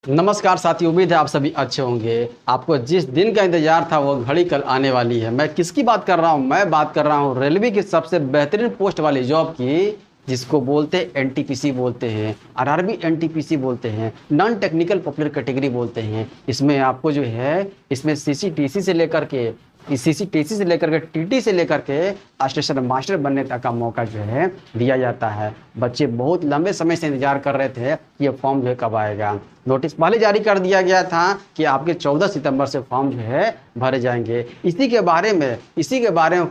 नमस्कार साथियों, उम्मीद है आप सभी अच्छे होंगे। आपको जिस दिन का इंतजार था वो घड़ी कल आने वाली है। मैं किसकी बात कर रहा हूँ? मैं बात कर रहा हूँ रेलवे की सबसे बेहतरीन पोस्ट वाली जॉब की, जिसको बोलते हैं एनटीपीसी बोलते हैं, आरआरबी एनटीपीसी बोलते हैं, नॉन टेक्निकल पॉपुलर कैटेगरी बोलते हैं। इसमें आपको जो है इसमें सीसीटीसी से लेकर के सीसीटीसी से लेकर के टीटी से लेकर के स्टेशन मास्टर बनने तक का मौका जो है दिया जाता है। बच्चे बहुत लंबे समय से इंतजार कर रहे थे कि ये फॉर्म जो है कब आएगा। नोटिस पहले जारी कर दिया गया था कि आपके 14 सितंबर से फॉर्म जो है भरे जाएंगे। इसी के बारे में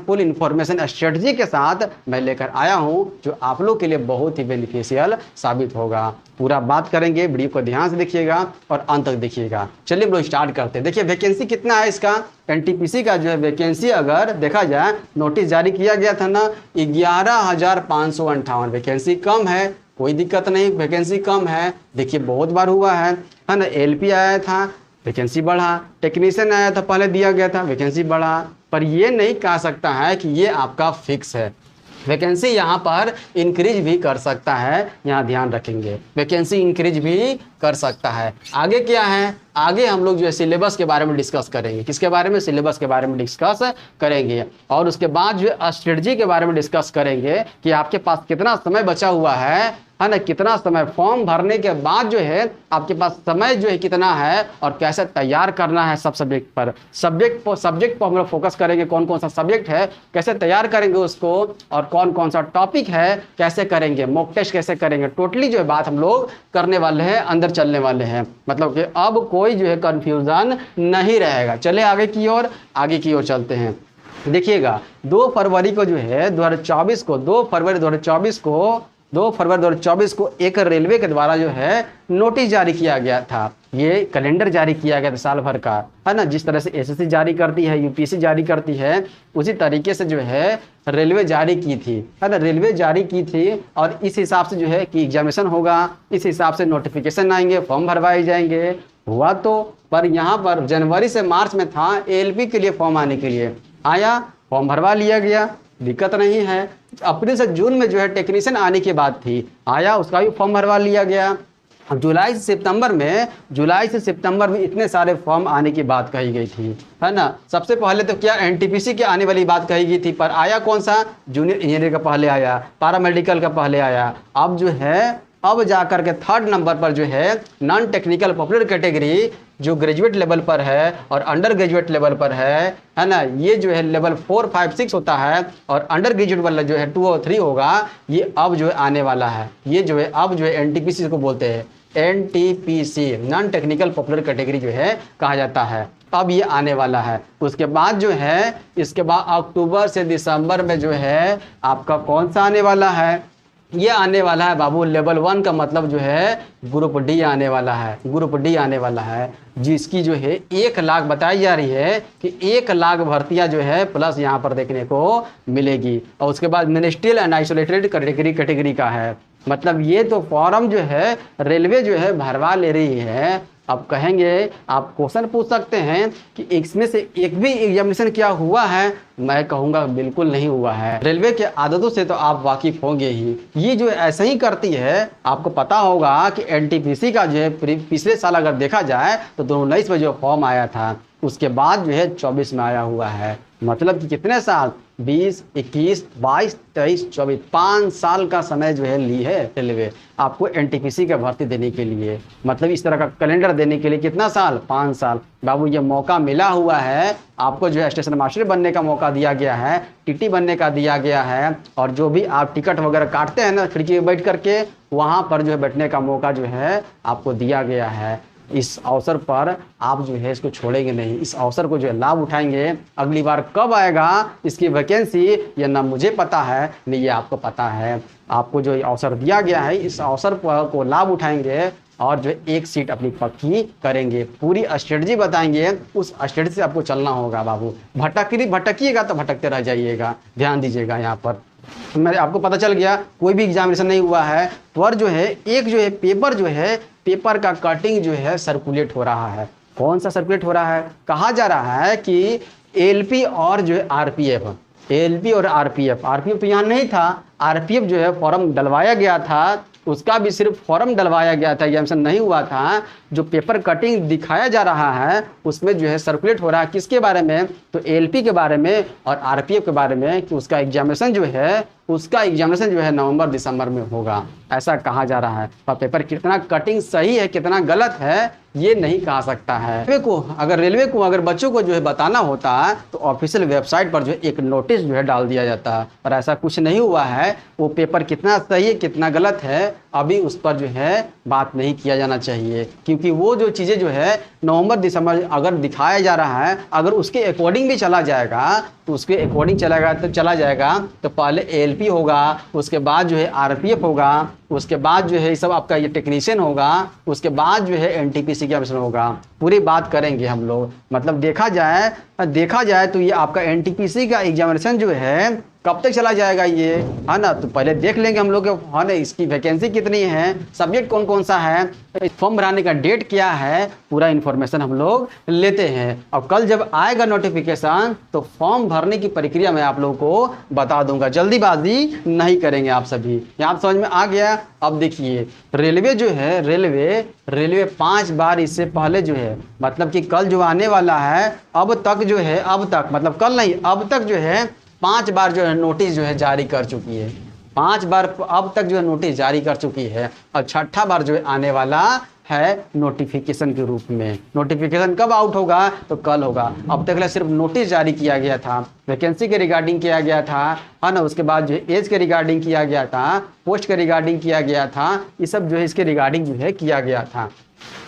फुल इन्फॉर्मेशन स्ट्रेटजी के साथ मैं लेकर आया हूं, जो आप लोग के लिए बहुत ही बेनिफिशियल साबित होगा। पूरा बात करेंगे, वीडियो को ध्यान से देखिएगा और अंत तक देखिएगा। चलिए हम लोग स्टार्ट करते हैं। देखिए वैकेंसी कितना है इसका। एनटीपीसी का जो है वैकेंसी अगर देखा जाए, नोटिस जारी किया गया था ना, 11,558 वैकेंसी कम है, कोई दिक्कत नहीं, वैकेंसी कम है। देखिए बहुत बार हुआ है ना। एलपी आया था, वैकेंसी बढ़ा, टेक्नीशियन आया था, पहले दिया गया था, वैकेंसी बढ़ा। पर ये नहीं कह सकता है कि ये आपका फिक्स है। वैकेंसी यहाँ पर इंक्रीज भी कर सकता है, यहाँ ध्यान रखेंगे, वैकेंसी इंक्रीज भी कर सकता है। आगे क्या है, आगे हम लोग जो है सिलेबस के बारे में डिस्कस करेंगे। किसके बारे में? सिलेबस के बारे में डिस्कस करेंगे। और उसके बाद जो है स्ट्रेटजी के बारे में डिस्कस करेंगे कि आपके पास कितना समय बचा हुआ है ना, कितना समय फॉर्म भरने के बाद जो है आपके पास समय जो है कितना है, और कैसे तैयार करना है सब सब्जेक्ट पर हम लोग फोकस करेंगे। कौन कौन सा सब्जेक्ट है, कैसे तैयार करेंगे उसको, और कौन कौन सा टॉपिक है कैसे करेंगे, मॉक टेस्ट कैसे करेंगे, टोटली जो है बात हम लोग करने वाले हैं, अंदर चलने वाले हैं। मतलब कि अब कोई जो है कंफ्यूजन नहीं रहेगा। चले आगे की ओर चलते हैं। देखिएगा 2 फरवरी को जो है 2024 को 2 फरवरी 2024 को एक रेलवे के द्वारा जो है नोटिस जारी किया गया था। ये कैलेंडर जारी किया गया था साल भर का, है ना। जिस तरह से एसएससी जारी करती है, यूपीएससी जारी करती है, उसी तरीके से जो है रेलवे जारी की थी, है ना। रेलवे जारी की थी और इस हिसाब से जो है कि एग्जामिनेशन होगा, इस हिसाब से नोटिफिकेशन आएंगे, फॉर्म भरवाए जाएंगे। हुआ तो, पर यहाँ पर जनवरी से मार्च में था एएलपी के लिए फॉर्म आने के लिए, आया, फॉर्म भरवा लिया गया, दिक्कत नहीं है। अप्रैल से जून में जो है टेक्नीशियन आने की बात थी, आया, उसका भी फॉर्म भरवा लिया गया। अब जुलाई से सितंबर में इतने सारे फॉर्म आने की बात कही गई थी, है ना। सबसे पहले तो क्या एनटीपीसी के आने वाली बात कही गई थी, पर आया कौन सा? जूनियर इंजीनियर का पहले आया, पैरामेडिकल का पहले आया। अब जो है अब जाकर के 3rd नंबर पर जो है नॉन टेक्निकल पॉपुलर कैटेगरी, जो ग्रेजुएट लेवल पर है और अंडर ग्रेजुएट लेवल पर है ना। ये जो है लेवल 4, 5, 6 होता है, और अंडर ग्रेजुएट वाला जो है 2 और 3 होगा। ये अब जो है आने वाला है। ये जो है अब जो है एनटीपीसी को बोलते हैं, NTPC non technical popular category जो है कहा जाता है। अब ये आने वाला है। उसके बाद जो है इसके बाद अक्टूबर से दिसंबर में जो है आपका कौन सा आने वाला है? ये आने वाला है बाबू लेवल 1 का, मतलब जो है ग्रुप डी आने वाला है। ग्रुप डी आने वाला है, जिसकी जो है 1 लाख बताई जा रही है कि 1 लाख भर्तियां जो है प्लस यहाँ पर देखने को मिलेगी। और उसके बाद मिनिस्ट्रियल एंड आइसोलेटेड कैटेगरी का है। मतलब ये तो फॉर्म जो है रेलवे जो है भरवा ले रही है। अब कहेंगे, आप क्वेश्चन पूछ सकते हैं कि इसमें से एक भी एग्जामिनेशन क्या हुआ है? मैं कहूँगा बिल्कुल नहीं हुआ है। रेलवे के आदतों से तो आप वाकिफ होंगे ही। ये जो ऐसा ही करती है, आपको पता होगा कि एनटीपीसी का जो है पिछले साल अगर देखा जाए तो 2019 में जो फॉर्म आया था, उसके बाद जो है 24 में आया हुआ है। मतलब कि कितने साल? 20, 21, 22, 23, 24, 5 साल का समय जो है ली है रेलवे आपको एनटीपीसी का भर्ती देने के लिए। मतलब इस तरह का कैलेंडर देने के लिए कितना साल? 5 साल। बाबू ये मौका मिला हुआ है आपको, जो है स्टेशन मास्टर बनने का मौका दिया गया है, टीटी बनने का दिया गया है, और जो भी आप टिकट वगैरह काटते हैं ना खिड़की में बैठ करके, वहाँ पर जो है बैठने का मौका जो है आपको दिया गया है। इस अवसर पर आप जो है इसको छोड़ेंगे नहीं, इस अवसर को जो है लाभ उठाएंगे। अगली बार कब आएगा इसकी वैकेंसी, ये ना मुझे पता है न ये आपको पता है। आपको जो अवसर दिया गया है, इस अवसर को लाभ उठाएंगे और जो एक सीट अपनी पक्की करेंगे। पूरी स्ट्रेटजी बताएंगे, उस स्ट्रेटजी से आपको चलना होगा बाबू। भटकिएगा तो भटकते रह जाइएगा। ध्यान दीजिएगा यहाँ पर। मेरे आपको पता चल गया कोई भी एग्जामिनेशन नहीं हुआ है, पर जो है एक जो है पेपर का कटिंग जो है सर्कुलेट हो रहा है। कौन सा सर्कुलेट हो रहा है? कहा जा रहा है कि एलपी और जो है आरपीएफ तो यहाँ नहीं था, आरपीएफ जो है फॉर्म डलवाया गया था उसका भी सिर्फ फॉर्म डलवाया गया था, एग्जामिनेशन नहीं हुआ था। जो पेपर कटिंग दिखाया जा रहा है उसमें जो है सर्कुलेट हो रहा है किसके बारे में, तो एलपी के बारे में और आरपीएफ के बारे में, कि उसका एग्जामिनेशन जो है नवंबर दिसंबर में होगा, ऐसा कहा जा रहा है। पर पेपर कितना कटिंग सही है कितना गलत है ये नहीं कहा सकता है। रेलवे को अगर बच्चों को जो है बताना होता है तो ऑफिशियल वेबसाइट पर जो है एक नोटिस जो है डाल दिया जाता है, पर ऐसा कुछ नहीं हुआ है। वो पेपर कितना सही है कितना गलत है अभी उस पर जो है बात नहीं किया जाना चाहिए, क्योंकि वो जो चीज़ें जो है नवंबर दिसंबर अगर दिखाया जा रहा है, अगर उसके अकॉर्डिंग भी चला जाएगा तो चला जाएगा तो पहले एएलपी होगा, उसके बाद जो है आरपीएफ होगा, उसके बाद जो है सब आपका ये टेक्नीशियन होगा, उसके बाद जो है एनटीपीसी का ऑप्शन होगा। पूरी बात करेंगे हम लोग। मतलब देखा जाए तो ये आपका एनटीपीसी का एग्जामिनेशन जो है कब तक चला जाएगा ये, है ना। तो पहले देख लेंगे हम लोग, है ना, इसकी वैकेंसी कितनी है, सब्जेक्ट कौन कौन सा है, फॉर्म भराने का डेट क्या है, पूरा इन्फॉर्मेशन हम लोग लेते हैं। और कल जब आएगा नोटिफिकेशन तो फॉर्म भरने की प्रक्रिया मैं आप लोगों को बता दूंगा, जल्दीबाजी नहीं करेंगे आप सभी। यहाँ समझ में आ गया। अब देखिए रेलवे जो है रेलवे 5 बार इससे पहले जो है, मतलब कि कल जो आने वाला है अब तक मतलब कल नहीं अब तक जो है 5 बार जो है नोटिस जो है जारी कर चुकी है। 5 बार अब तक जो है नोटिस जारी कर चुकी है और 6ठा बार जो है आने वाला है नोटिफिकेशन के रूप में। नोटिफिकेशन कब आउट होगा तो कल होगा। अब तक सिर्फ नोटिस जारी किया गया था, वैकेंसी के रिगार्डिंग किया गया था, है ना। उसके बाद जो है एज के रिगार्डिंग किया गया था, पोस्ट के रिगार्डिंग किया गया था, ये सब जो है इसके रिगार्डिंग जो है किया गया था।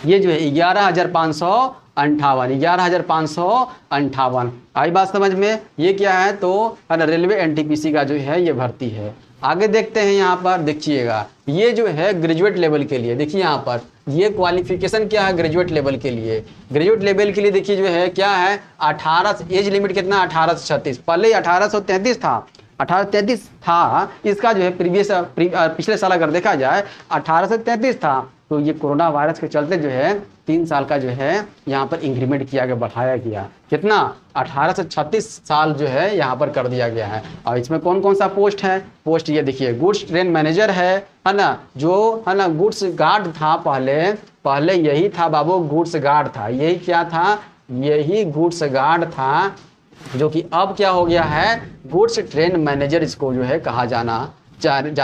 ये जो है 11,558 आई बात समझ में। ये क्या है तो रेलवे एनटीपीसी का जो है ये भर्ती है। आगे देखते हैं यहाँ पर देखिएगा, ये जो है ग्रेजुएट लेवल के लिए, देखिए यहाँ पर ये क्वालिफिकेशन क्या है ग्रेजुएट लेवल के लिए। ग्रेजुएट लेवल के लिए देखिए जो है क्या है 18 एज लिमिट कितना 18 से 36, पहले 1833 था, 1833 था। इसका जो है पिछले साल अगर देखा जाए 1833 था, तो ये कोरोना वायरस के चलते जो है 3 साल का जो है यहाँ पर इंक्रीमेंट किया गया, बढ़ाया गया। कितना 18 से 36 साल जो है यहाँ पर कर दिया गया है। और इसमें कौन कौन सा पोस्ट है, पोस्ट ये देखिए गुड्स ट्रेन मैनेजर है ना, जो है ना गुड्स गार्ड था पहले यही था बाबू, गुड्स गार्ड था, यही क्या था, यही गुड्स गार्ड था, जो कि अब क्या हो गया है गुड्स ट्रेन मैनेजर इसको जो है कहा जा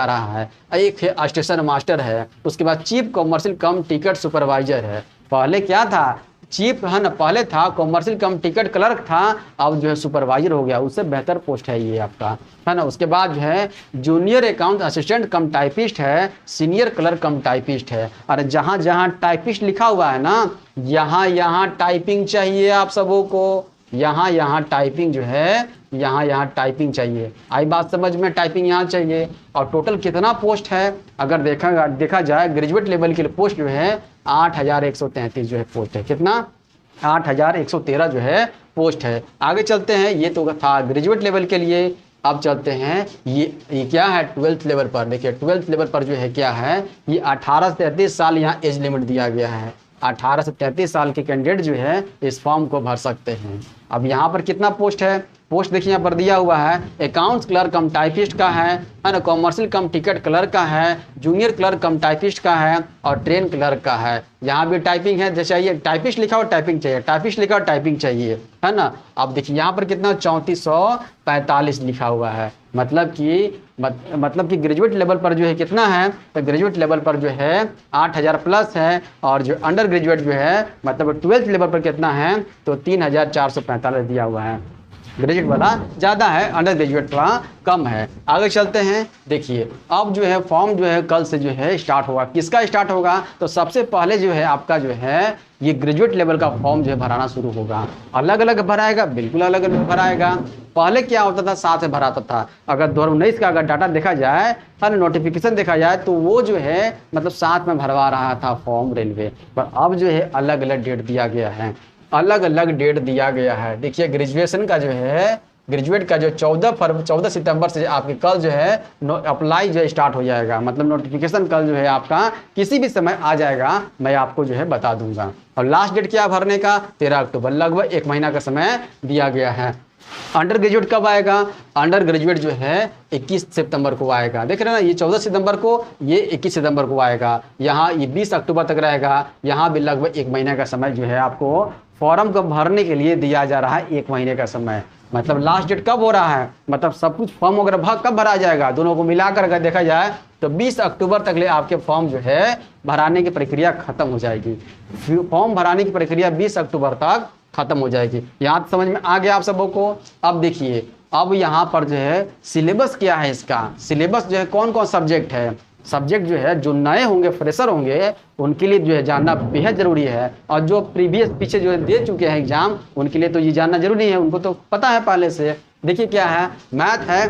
रहा है। एक है स्टेशन मास्टर है, उसके बाद चीफ कॉमर्शियल कम टिकट सुपरवाइजर है। पहले क्या था चीफ, है ना, पहले था कॉमर्शियल कम टिकट क्लर्क था, अब जो है सुपरवाइजर हो गया, उससे बेहतर पोस्ट है ये आपका, है ना। उसके बाद जो है जूनियर अकाउंट असिस्टेंट कम टाइपिस्ट है, सीनियर क्लर्क कम टाइपिस्ट है। और जहाँ जहाँ टाइपिस्ट लिखा हुआ है ना, यहाँ टाइपिंग चाहिए आप सबों को, यहाँ टाइपिंग जो है यहाँ टाइपिंग चाहिए। आई बात समझ में, टाइपिंग यहाँ चाहिए। और टोटल कितना पोस्ट है अगर देखा जाए ग्रेजुएट लेवल के लिए पोस्ट जो है 8,133 जो है पोस्ट है। कितना 8,113 जो है पोस्ट है। आगे चलते हैं, ये तो था ग्रेजुएट लेवल के लिए। अब चलते हैं ये क्या है 12th लेवल पर। देखिए 12th लेवल पर जो है क्या है, ये 18 से 33 साल यहाँ एज लिमिट दिया गया है। 18 से 33 साल के कैंडिडेट जो है इस फॉर्म को भर सकते हैं। अब यहाँ पर कितना पोस्ट है, पोस्ट देखिए यहाँ पर दिया हुआ है, अकाउंट्स क्लर्क कम टाइपिस्ट का है ना, कॉमर्शियल कम टिकट क्लर्क का है, जूनियर क्लर्क कम टाइपिस्ट का है और ट्रेन क्लर्क का है। यहाँ भी टाइपिंग है, जैसे ये टाइपिस्ट लिखा हो टाइपिंग चाहिए, टाइपिस्ट लिखा हो टाइपिंग चाहिए, है ना। अब देखिए यहाँ पर कितना 3445 लिखा हुआ है, मतलब कि ग्रेजुएट लेवल पर जो है कितना है, तो ग्रेजुएट लेवल पर जो है 8,000 प्लस है, और जो अंडर ग्रेजुएट जो है मतलब 12th लेवल पर कितना है तो 3,445 दिया हुआ है। ग्रेजुएट वाला ज़्यादा है, अंडर ग्रेजुएट वाला कम है। आगे चलते हैं, देखिए अब जो है फॉर्म जो है कल से जो है स्टार्ट होगा। किसका स्टार्ट होगा तो सबसे पहले जो है आपका जो है ये ग्रेजुएट लेवल का फॉर्म जो है भराना शुरू होगा। अलग अलग भराएगा, बिल्कुल अलग अलग भराएगा। पहले क्या होता था साथ में भराता था। अगर 2019 का अगर डाटा देखा जाए, हर नोटिफिकेशन देखा जाए तो वो जो है मतलब साथ में भरवा रहा था फॉर्म रेलवे, पर अब जो है अलग अलग डेट दिया गया है, अलग अलग डेट दिया गया है। देखिए ग्रेजुएशन का जो है ग्रेजुएट का जो 14 सितंबर से आपके कल जो है अप्लाई जो है स्टार्ट हो जाएगा, मतलब नोटिफिकेशन कल जो है आपका किसी भी समय आ जाएगा, मैं आपको जो है बता दूंगा। और लास्ट डेट क्या भरने का 13 अक्टूबर, लगभग 1 महीना का समय दिया गया है। अंडर ग्रेजुएट कब आएगा? अंडर ग्रेजुएट जो है 21 सितंबर को आएगा। देख रहे हैं ना, ये 14 सितंबर को, ये 21 सितंबर को आएगा। यहाँ ये 20 अक्टूबर तक रहेगा। यहाँ भी लगभग 1 महीने का समय जो है आपको फॉर्म को भरने के लिए दिया जा रहा है, 1 महीने का समय। मतलब लास्ट डेट कब हो रहा है, मतलब सब कुछ फॉर्म वगैरह कब भरा जाएगा, दोनों को मिलाकर अगर देखा जाए तो 20 अक्टूबर तक ले आपके फॉर्म जो है भराने की प्रक्रिया खत्म हो जाएगी। फॉर्म भराने की प्रक्रिया 20 अक्टूबर तक खत्म हो जाएगी। यहाँ तो समझ में आ गया आप सबों को। अब देखिए, अब यहाँ पर जो है सिलेबस क्या है इसका, सिलेबस जो है कौन कौन सब्जेक्ट है, सब्जेक्ट जो है जो नए होंगे, फ्रेशर होंगे, उनके लिए जो है जानना बेहद ज़रूरी है। और जो प्रीवियस पीछे जो है दे चुके हैं एग्जाम, उनके लिए तो ये जानना जरूरी है, उनको तो पता है पहले से। देखिए क्या है, मैथ है,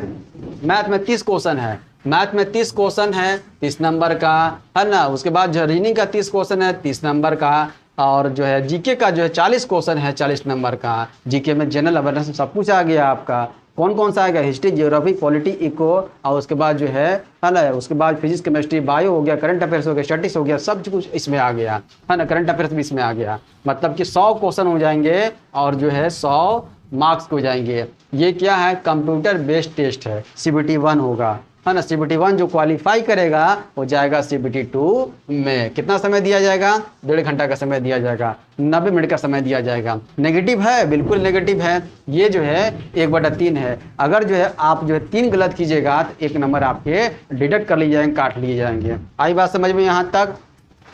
मैथ में 30 क्वेश्चन है, मैथ में 30 क्वेश्चन है 30 नंबर का, है ना। उसके बाद जो रीजनिंग का 30 क्वेश्चन है 30 नंबर का, और जो है जीके का जो है 40 क्वेश्चन है 40 नंबर का। जीके में जनरल अवेयरनेस में सब कुछ आ गया आपका। कौन कौन सा आएगा? हिस्ट्री, ज्योग्राफी, पॉलिटी, इको, और उसके बाद जो है ना, उसके बाद फिजिक्स, केमिस्ट्री, बायो हो गया, करंट अफेयर्स हो गया, स्टैटिस्टिक्स हो गया, सब कुछ इसमें आ गया, है ना। करंट अफेयर्स भी इसमें आ गया। मतलब कि 100 क्वेश्चन हो जाएंगे और जो है 100 मार्क्स हो जाएंगे। ये क्या है? कंप्यूटर बेस्ड टेस्ट है, CBT 1 होगा, है ना। CBT 1 जो क्वालिफाई करेगा वो जाएगा CBT 2 में। कितना समय दिया जाएगा? 1.5 घंटा का समय दिया जाएगा, 90 मिनट का समय दिया जाएगा। नेगेटिव है? बिल्कुल नेगेटिव है। ये जो है 1/3 है। अगर जो है आप जो है 3 गलत कीजिएगा तो 1 नंबर आपके डिडक्ट कर लिए जाएंगे, काट लिए जाएंगे। आई बात समझ में यहाँ तक?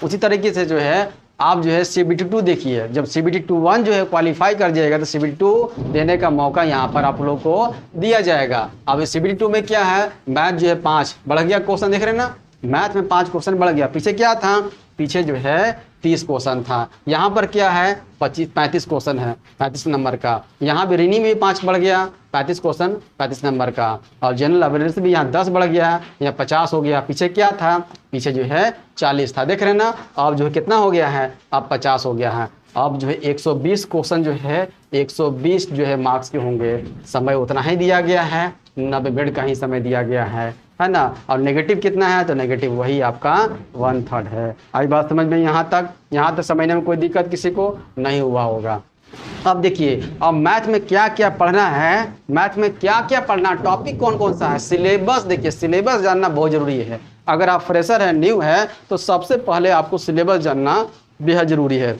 उसी तरीके से जो है आप जो है CBT 2 देखिए, जब CBT 1 जो है क्वालिफाई कर जाएगा तो CBT 2 देने का मौका यहाँ पर आप लोगों को दिया जाएगा। अब CBT 2 में क्या है? मैथ जो है 5 बढ़ गया क्वेश्चन, देख रहे हैं ना, मैथ में 5 क्वेश्चन बढ़ गया। पीछे क्या था? पीछे जो है 30 क्वेश्चन था। यहाँ पर क्या है? 35 क्वेश्चन है 35 नंबर का। यहाँ भी रीजनिंग में 5 बढ़ गया, 35 क्वेश्चन 35 नंबर का। और जनरल अवेयरनेस भी यहाँ 10 बढ़ गया, यहाँ 50 हो गया। पीछे क्या था? पीछे जो है 40 था, देख रहे हैं ना। अब जो है कितना हो गया है? अब 50 हो गया है। अब जो है 120 क्वेश्चन जो है 120 जो है मार्क्स के होंगे। समय उतना ही दिया गया है, 90 मिनट का ही समय दिया गया है ना। और नेगेटिव कितना है? तो नेगेटिव वही आपका 1/3 है। आई बात समझ में यहाँ तक? यहाँ तक समझने में कोई दिक्कत किसी को नहीं हुआ होगा। अब देखिए, अब मैथ में क्या क्या पढ़ना है, मैथ में क्या क्या पढ़ना, टॉपिक कौन कौन सा है, सिलेबस। देखिए सिलेबस जानना बहुत जरूरी है। अगर आप फ्रेशर है, न्यू है, तो सबसे पहले आपको सिलेबस जानना बेहद जरूरी है।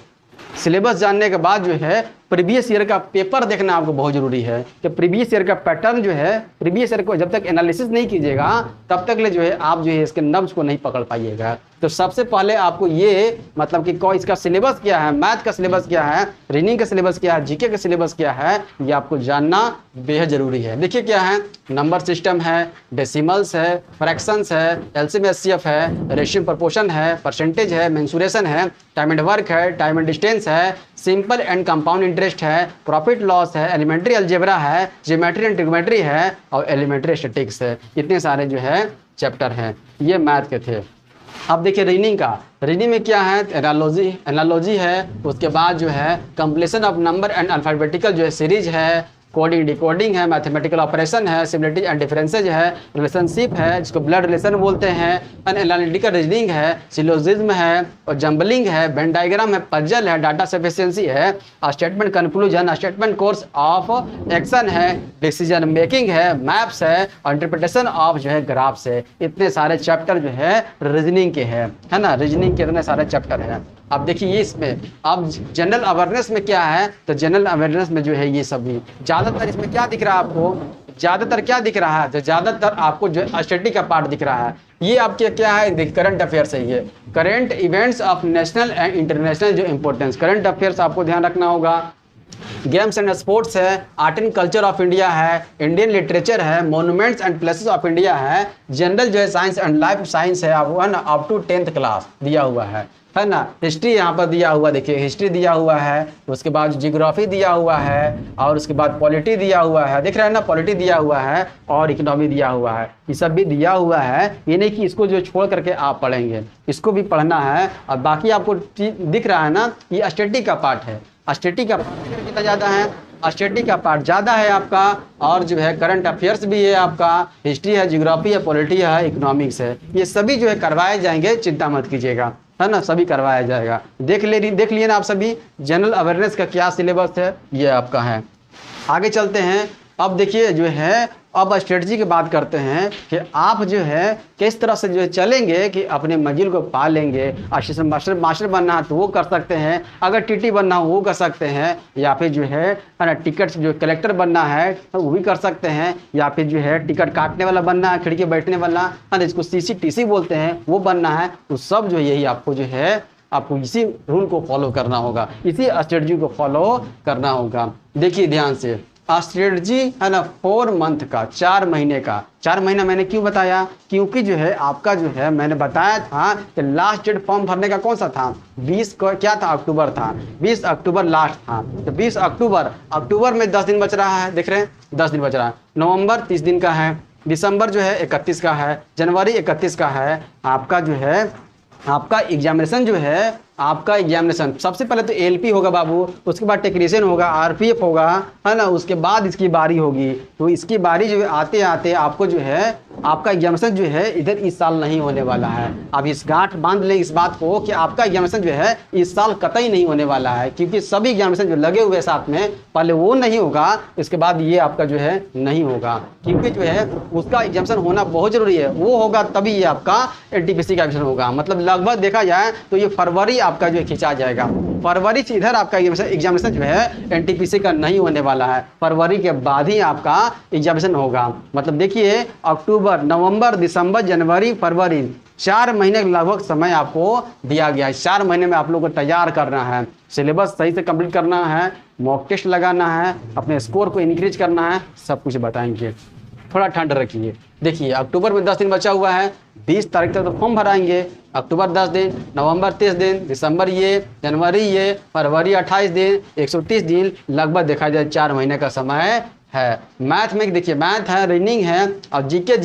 सिलेबस जानने के बाद जो है प्रीवियस ईयर का पेपर देखना आपको बहुत जरूरी है कि प्रीवियस ईयर का पैटर्न जो है, प्रीवियस ईयर को जब तक एनालिसिस नहीं कीजिएगा तब तक ले जो है आप जो है इसके नब्ज को नहीं पकड़ पाइएगा। तो सबसे पहले आपको ये मतलब कि कौन इसका सिलेबस क्या है, मैथ का सिलेबस क्या है, रीजनिंग का सिलेबस क्या है, जीके का सिलेबस क्या है, ये आपको जानना बेहद जरूरी है। देखिए क्या है, नंबर सिस्टम है, डेसिमल्स है, फ्रैक्शंस है, एलसीएम एचसीएफ है, रेशियो प्रोपोर्शन है, परसेंटेज है, मेंसुरेशन है, टाइम एंड वर्क है, टाइम एंड डिस्टेंस है, सिंपल एंड कंपाउंड इंटरेस्ट है, प्रॉफिट लॉस है, एलिमेंट्री अलजेब्रा है, ज्योमेट्री एंड ट्रिग्नोमेट्री है और एलिमेंट्री स्टैटिस्टिक्स है। इतने सारे जो है चैप्टर हैं, ये मैथ के थे। अब देखिए रीजनिंग का, रीजनिंग में क्या है, एनालॉजी है, उसके बाद जो है completion of number and alphabetical जो है सीरीज है, कोडिंग डिकोडिंग है, मैथमेटिकल ऑपरेशन है, सिमिलरिटी एंड डिफरेंसेज है, रिलेशनशिप है जिसको ब्लड रिलेशन बोलते हैं, एनालिटिकल रीजनिंग है, सिलोजिज्म है और जंबलिंग है, वेन डायग्राम है, पजल है, डाटा सफिशिएंसी है, statement conclusion, statement course of action है, डिसीजन मेकिंग है, मैप्स है और इंटरप्रिटेशन ऑफ जो है ग्राफ्स है। इतने सारे चैप्टर जो है रीजनिंग के है ना, रीजनिंग के इतने सारे चैप्टर हैं। अब देखिए इसमें अब जनरल अवेयरनेस में क्या है, तो जनरल अवेयरनेस में जो है ये सभी ज़्यादातर इसमें क्या दिख रहा है आपको, ज़्यादातर क्या दिख रहा है, तो ज़्यादातर आपको जो स्टडी का पार्ट दिख रहा है। ये आपके क्या है, करंट अफेयर्स है, ये current events of national and international जो इंपॉर्टेंस, करंट अफेयर्स आपको ध्यान रखना होगा। गेम्स एंड स्पोर्ट्स है, art and culture of India है, इंडियन लिटरेचर है, monuments and places of India है, जनरल जो है साइंस एंड लाइफ साइंस है, आपको है ना अप टू 10th क्लास दिया हुआ है ना। हिस्ट्री यहाँ पर दिया हुआ, देखिए हिस्ट्री दिया हुआ है, उसके बाद जियोग्राफी दिया हुआ है और उसके बाद पॉलिटी दिया हुआ है, दिख रहा है ना, पॉलिटी दिया हुआ है और इकोनॉमी दिया हुआ है। ये सब भी दिया हुआ है, ये नहीं कि इसको जो छोड़ करके आप पढ़ेंगे, इसको भी पढ़ना है। और बाकी आपको दिख रहा है ना, ये स्टडी का पार्ट है, स्टडी का पार्ट कितना ज़्यादा है, स्टडी का पार्ट ज़्यादा है आपका, और जो है करंट अफेयर्स भी है आपका, हिस्ट्री है, जियोग्राफी है, पॉलिटी है, इकोनॉमिक्स है, ये सभी जो है करवाए जाएंगे, चिंता मत कीजिएगा, है ना, सभी करवाया जाएगा। देख लिए ना आप सभी जनरल अवेयरनेस का क्या सिलेबस है, ये आपका है। आगे चलते हैं। अब देखिए जो है, अब स्ट्रेटजी की बात करते हैं कि आप जो है किस तरह से जो है चलेंगे कि अपने मंजिल को पा लेंगे। असिस्टेंट मास्टर बनना है तो वो कर सकते हैं, अगर टीटी बनना हो वो कर सकते हैं, या फिर जो है ना टिकट जो कलेक्टर बनना है तो वो भी कर सकते हैं, या फिर जो है टिकट काटने वाला बनना है, खिड़की बैठने वाला है ना, जिसको CCTC बोलते हैं वो बनना है। तो सब जो यही आपको जो है आपको इसी रूल को फॉलो करना होगा, इसी स्ट्रेटजी को फॉलो करना होगा। देखिए ध्यान से, स्ट्रेटजी है ना 4 मंथ का, 4 महीने का। 4 महीना मैंने क्यों बताया, क्योंकि जो है आपका जो है मैंने बताया था कि लास्ट डेट फॉर्म भरने का कौन सा था, 20 को क्या था, अक्टूबर था, 20 अक्टूबर लास्ट था। तो 20 अक्टूबर में 10 दिन बच रहा है, देख रहे हैं 10 दिन बच रहा है। नवंबर 30 दिन का है, दिसंबर जो है 31 का है, जनवरी 31 का है। आपका जो है आपका एग्जामिनेशन जो है, आपका एग्जामिनेशन सबसे पहले तो LP होगा बाबू, उसके बाद टेक्नीशियन होगा, RPF होगा, है ना, उसके बाद इसकी बारी होगी। तो इसकी बारी जो है आते आते आपको जो है आपका एग्जामिनेशन जो है इधर इस साल नहीं होने वाला है। अब इस गांठ बांध लें इस बात को कि आपका एग्जामिनेशन जो है इस साल कतई नहीं होने वाला है, क्योंकि सभी एग्जामिनेशन जो लगे हुए साथ में, पहले वो नहीं होगा, इसके बाद ये आपका जो है नहीं होगा, क्योंकि जो है उसका एग्जामिनेशन होना बहुत जरूरी है। वो होगा तभी ये आपका NTPC का एग्जामिनेशन होगा। मतलब लगभग देखा जाए तो ये फरवरी आपका जो है खिंचा जाएगा, फरवरी से इधर आपका एग्जामिनेशन जो है NTPC का नहीं होने वाला है, फरवरी के बाद ही आपका एग्जामिनेशन होगा। मतलब देखिए अक्टूबर, नवंबर, दिसंबर, जनवरी, फरवरी, 4 महीने लगभग समय आपको दिया गया है। 4 महीने में आप लोगों को तैयार करना है, सिलेबस सही से कंप्लीट करना है, मॉक टेस्ट लगाना है, अपने स्कोर को इंक्रीज करना है, सब कुछ बताएंगे। थोड़ा ठंड रखिए। देखिए अक्टूबर में 10 दिन बचा हुआ है, 20 तारीख तक तो फॉर्म भराएंगे। अक्टूबर 10 दिन, नवंबर 30 दिन, दिसंबर ये, जनवरी ये, फरवरी 28 दिन, 130 दिन, लगभग देखा जाए 4 महीने का समय है। मैथ में देखिए, मैथ है, रीजनिंग है, और GK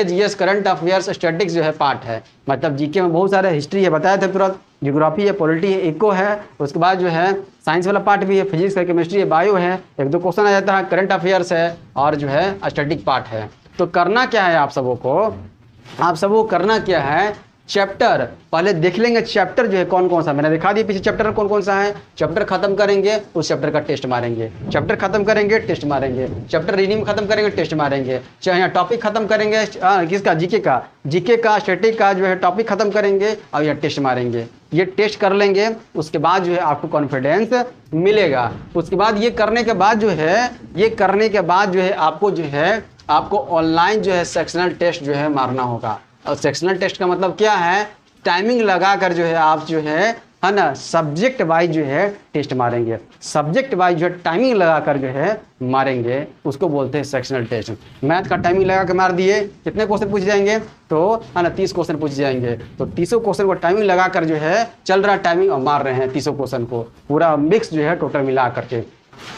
GS current affairs statics जो है पार्ट है। मतलब जीके में बहुत सारे हिस्ट्री है, बताया था तुरंत, ज्योग्राफी है, पॉलिटी है, इको है, उसके बाद जो है साइंस वाला पार्ट भी है, फिजिक्स है, केमिस्ट्री है, बायो है, 1-2 क्वेश्चन आ जाता है, करंट अफेयर्स है, और जो है स्टैटिक पार्ट है। तो करना क्या है आप सबों को करना क्या है, चैप्टर पहले देख लेंगे, चैप्टर जो है कौन कौन सा, मैंने दिखा दिया पीछे चैप्टर कौन कौन सा है। चैप्टर खत्म करेंगे, उस चैप्टर का टेस्ट मारेंगे, चैप्टर खत्म करेंगे, टेस्ट मारेंगे, चैप्टर रीडिंग खत्म करेंगे, टेस्ट मारेंगे, चाहे यहाँ टॉपिक खत्म करेंगे, किसका, जीके का स्टैटिक का जो है टॉपिक खत्म करेंगे और यह टेस्ट मारेंगे। ये टेस्ट कर लेंगे, उसके बाद जो है आपको कॉन्फिडेंस मिलेगा। उसके बाद ये करने के बाद जो है आपको ऑनलाइन जो है सेक्शनल टेस्ट जो है मारना होगा। और सेक्शनल टेस्ट का मतलब क्या है, टाइमिंग लगा कर जो है आप जो है ना सब्जेक्ट वाइज जो है टेस्ट मारेंगे, सब्जेक्ट वाइज जो है टाइमिंग लगा कर जो है मारेंगे, उसको बोलते हैं सेक्शनल टेस्ट। मैथ का टाइमिंग लगा कर मार दिए, कितने क्वेश्चन पूछ जाएंगे, तो है ना 30 क्वेश्चन पूछ जाएंगे। तो 30 क्वेश्चन को टाइमिंग लगा कर जो है चल रहा टाइमिंग और मार रहे हैं 30 क्वेश्चन को, पूरा मिक्स जो है टोटल मिला करके।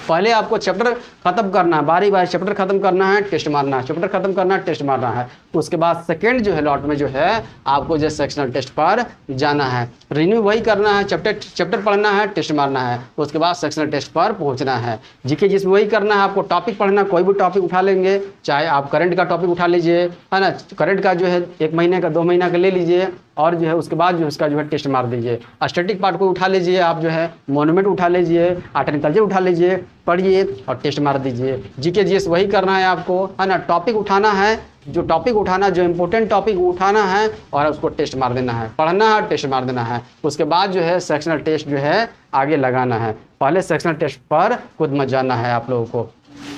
पहले आपको चैप्टर खत्म करना है, बारी बारी चैप्टर खत्म करना है, टेस्ट मारना है, चैप्टर खत्म करना है, टेस्ट मारना है। उसके बाद सेकंड जो है लॉट में जो है आपको जो सेक्शनल टेस्ट पर जाना है, रिन्यू वही करना है, चैप्टर पढ़ना है, टेस्ट मारना है, उसके बाद सेक्शनल टेस्ट पर पहुंचना है। जीके जिसमें वही करना है, आपको टॉपिक पढ़ना, कोई भी टॉपिक उठा लेंगे, चाहे आप करंट का टॉपिक उठा लीजिए, है ना, करंट का जो है 1 महीने का 2 महीना का ले लीजिए, और जो है उसके बाद जो उसका जो है टेस्ट मार दीजिए। स्टैटिक पार्ट को उठा लीजिए, आप जो है मोनूमेंट उठा लीजिए, आर्ट एंड कल्चर उठा लीजिए, पढ़िए और टेस्ट मार दीजिए। जीके जीएस वही करना है आपको, है ना, टॉपिक उठाना है, जो टॉपिक उठाना, जो इंपॉर्टेंट टॉपिक उठाना है और उसको टेस्ट मार देना है, पढ़ना है, टेस्ट मार देना है। उसके बाद जो है सेक्शनल टेस्ट जो है आगे लगाना है। पहले सेक्शनल टेस्ट पर खुद मत जाना है आप लोगों को।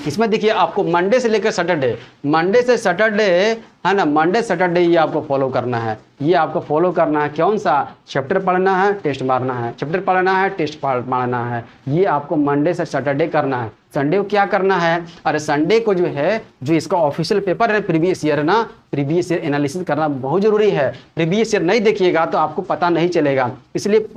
इसमें देखिए आपको मंडे से लेकर सैटरडे, मंडे से सैटरडे, है ना, मंडे सैटरडे ये आपको फॉलो करना है। ये आपको फॉलो करना है, कौन सा, चैप्टर पढ़ना है, टेस्ट मारना है, चैप्टर पढ़ना है, टेस्ट मारना है। ये आपको मंडे से सैटरडे करना है। संडे को क्या करना है, अरे संडे को जो है जो इसका ऑफिशियल पेपर है प्रीवियस ईयर ना, प्रीवियस ईयर एनालिसिस करना बहुत जरूरी है। प्रीवियस ईयर नहीं देखिएगा तो आपको पता नहीं चलेगा। इसलिए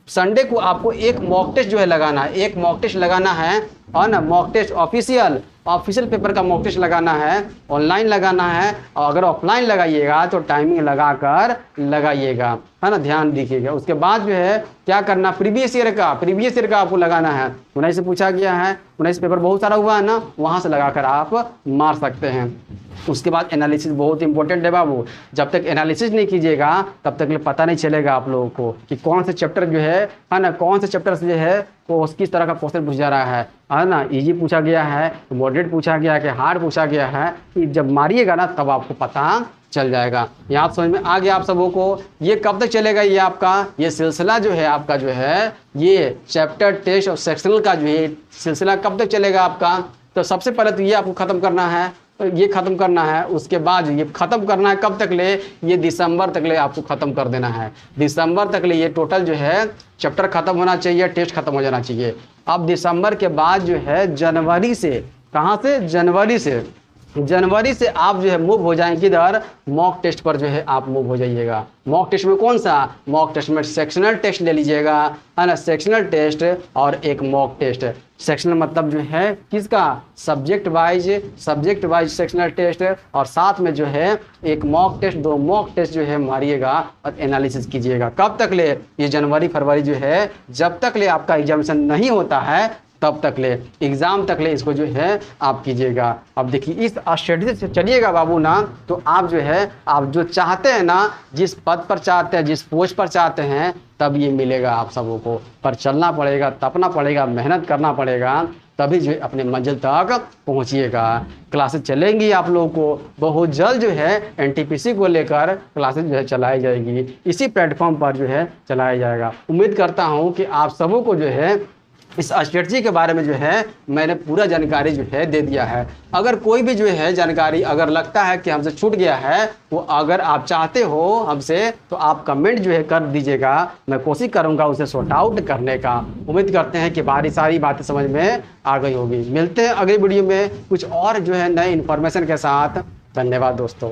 संडे को आपको एक मॉक टेस्ट जो है लगाना है, एक मॉक टेस्ट लगाना है, और ना मॉक टेस्ट ऑफिशियल पेपर का मॉक टेस्ट लगाना है, ऑनलाइन लगाना है। और अगर ऑफलाइन लगाइएगा तो टाइमिंग लगाकर लगाइएगा, है ना, ध्यान दीजिएगा। उसके बाद जो है क्या करना, प्रीवियस ईयर का आपको लगाना है। 19 से पूछा गया है, 19 पेपर बहुत सारा हुआ है ना, वहाँ से लगाकर आप मार सकते हैं। उसके बाद एनालिसिस बहुत इंपॉर्टेंट है बाबू। जब तक एनालिसिस नहीं कीजिएगा तब तक पता नहीं चलेगा आप लोगों को कि कौन सा चैप्टर जो है ना, कौन से चैप्टर से जो है वो किस तरह का क्वेश्चन पूछा जा रहा है ना। इजी पूछा गया है, मॉडरेट पूछा गया है कि हार्ड पूछा गया है, कि जब मारिएगा ना तब आपको पता चल जाएगा। यहाँ समझ में आ गया आप सबों को। ये कब तक चलेगा, ये आपका ये सिलसिला जो है आपका जो है ये चैप्टर टेस्ट और सेक्शनल का जो है सिलसिला कब तक चलेगा आपका। तो सबसे पहले तो ये आपको ख़त्म करना है, ये ख़त्म करना है। उसके बाद ये ख़त्म करना है कब तक ले, ये दिसंबर तक ले आपको ख़त्म कर देना है। दिसंबर तक ले ये टोटल जो है चैप्टर ख़त्म होना चाहिए, टेस्ट ख़त्म हो जाना चाहिए। अब दिसंबर के बाद जो है जनवरी से, कहाँ से, जनवरी से आप जो है मूव हो जाएंगे इधर मॉक टेस्ट पर जो है आप मूव हो जाइएगा। मॉक टेस्ट में कौन सा, मॉक टेस्ट में सेक्शनल टेस्ट ले लीजिएगा, है ना, सेक्शनल टेस्ट और एक मॉक टेस्ट। सेक्शनल मतलब जो है किसका, सब्जेक्ट वाइज सेक्शनल टेस्ट, और साथ में जो है एक मॉक टेस्ट, 2 मॉक टेस्ट जो है मारिएगा और एनालिसिस कीजिएगा। कब तक ले, ये जनवरी फरवरी जो है जब तक ले आपका एग्जामिनेशन नहीं होता है तब तक ले, एग्ज़ाम तक ले इसको जो है आप कीजिएगा। अब देखिए इस स्ट्रेटजी से चलिएगा बाबू ना, तो आप जो है आप जो चाहते हैं ना, जिस पद पर चाहते हैं, जिस पोस्ट पर चाहते हैं, तब ये मिलेगा आप सबों को। पर चलना पड़ेगा, तपना पड़ेगा, मेहनत करना पड़ेगा, तभी जो है अपने मंजिल तक पहुंचिएगा। क्लासेस चलेंगी आप लोगों को बहुत जल्द जो है एनटीपीसी को लेकर क्लासेस जो है चलाई जाएगी, इसी प्लेटफॉर्म पर जो है चलाया जाएगा। उम्मीद करता हूं कि आप सबों को जो है इस स्ट्रेटजी के बारे में जो है मैंने पूरा जानकारी जो है दे दिया है। अगर कोई भी जो है जानकारी अगर लगता है कि हमसे छूट गया है, वो अगर आप चाहते हो हमसे, तो आप कमेंट जो है कर दीजिएगा, मैं कोशिश करूंगा उसे सॉर्ट आउट करने का। उम्मीद करते हैं कि बारी सारी बातें समझ में आ गई होगी। मिलते हैं अगली वीडियो में कुछ और जो है नए इन्फॉर्मेशन के साथ। धन्यवाद दोस्तों।